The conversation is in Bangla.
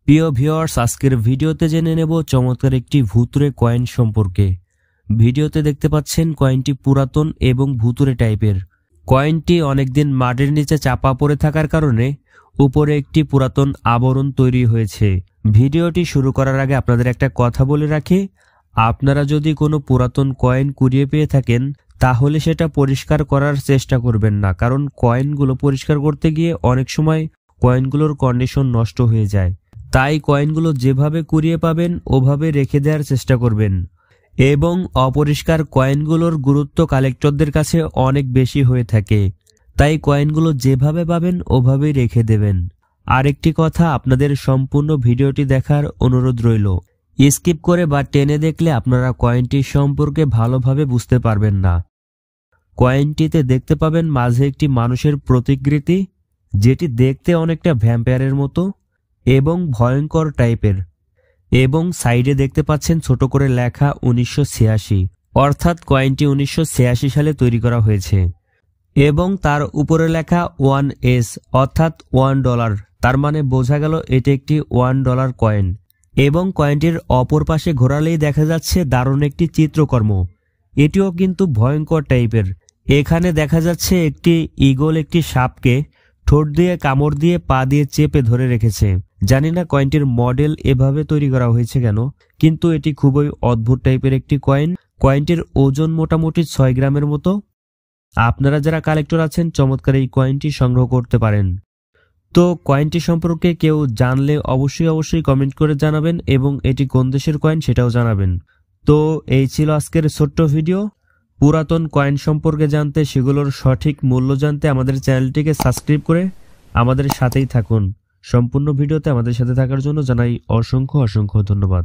প্রিয় ভিউয়ার্স, আজকের ভিডিওতে জেনে নেব চমৎকার একটি ভুতুড়ে কয়েন সম্পর্কে। ভিডিওতে দেখতে পাচ্ছেন কয়েনটি পুরাতন এবং ভুতুড়ে টাইপের। কয়েনটি অনেকদিন মাটির নিচে চাপা পড়ে থাকার কারণে উপরে একটি পুরাতন আবরণ তৈরি হয়েছে। ভিডিওটি শুরু করার আগে আপনাদের একটা কথা বলে রাখি, আপনারা যদি কোনো পুরাতন কয়েন কুড়িয়ে পেয়ে থাকেন তাহলে সেটা পরিষ্কার করার চেষ্টা করবেন না, কারণ কয়েনগুলো পরিষ্কার করতে গিয়ে অনেক সময় কয়েনগুলোর কন্ডিশন নষ্ট হয়ে যায়। তাই কয়েনগুলো যেভাবে কুড়িয়ে পাবেন ওভাবে রেখে দেওয়ার চেষ্টা করবেন এবং অপরিষ্কার কয়েনগুলোর গুরুত্ব কালেক্টরদের কাছে অনেক বেশি হয়ে থাকে, তাই কয়েনগুলো যেভাবে পাবেন ওভাবেই রেখে দেবেন। আরেকটি কথা, আপনাদের সম্পূর্ণ ভিডিওটি দেখার অনুরোধ রইল। স্কিপ করে বা টেনে দেখলে আপনারা কয়েনটি সম্পর্কে ভালোভাবে বুঝতে পারবেন না। কয়েনটিতে দেখতে পাবেন মাঝে একটি মানুষের প্রতিকৃতি, যেটি দেখতে অনেকটা ভ্যাম্পায়ারের মতো এবং ভয়ঙ্কর টাইপের, এবং সাইডে দেখতে পাচ্ছেন ছোট করে লেখা 1986, অর্থাৎ কয়েনটি 1986 সালে তৈরি করা হয়েছে এবং তার উপরে লেখা 1S অর্থাৎ $1, তার মানে বোঝা গেল এটি একটি $1 কয়েন। এবং কয়েনটির অপর পাশে ঘোরালেই দেখা যাচ্ছে দারুণ একটি চিত্রকর্ম, এটিও কিন্তু ভয়ঙ্কর টাইপের। এখানে দেখা যাচ্ছে একটি ঈগল একটি সাপকে ঠোঁট দিয়ে কামড় দিয়ে পা দিয়ে চেপে ধরে রেখেছে। জানি না কয়েনটির মডেল এভাবে তৈরি করা হয়েছে কেন, কিন্তু এটি খুবই অদ্ভুত টাইপের একটি কয়েন। কয়েনটির ওজন মোটামুটি 6 গ্রামের মতো। আপনারা যারা কালেক্টর আছেন চমৎকার এই কয়েনটি সংগ্রহ করতে পারেন। তো কয়েনটি সম্পর্কে কেউ জানলে অবশ্যই কমেন্ট করে জানাবেন এবং এটি কোন দেশের কয়েন সেটাও জানাবেন। তো এই ছিল আজকের ছোট্ট ভিডিও। পুরাতন কয়েন সম্পর্কে জানতে, সেগুলোর সঠিক মূল্য জানতে আমাদের চ্যানেলটিকে সাবস্ক্রাইব করে আমাদের সাথেই থাকুন। সম্পূর্ণ ভিডিওতে আমাদের সাথে থাকার জন্য জানাই অসংখ্য ধন্যবাদ।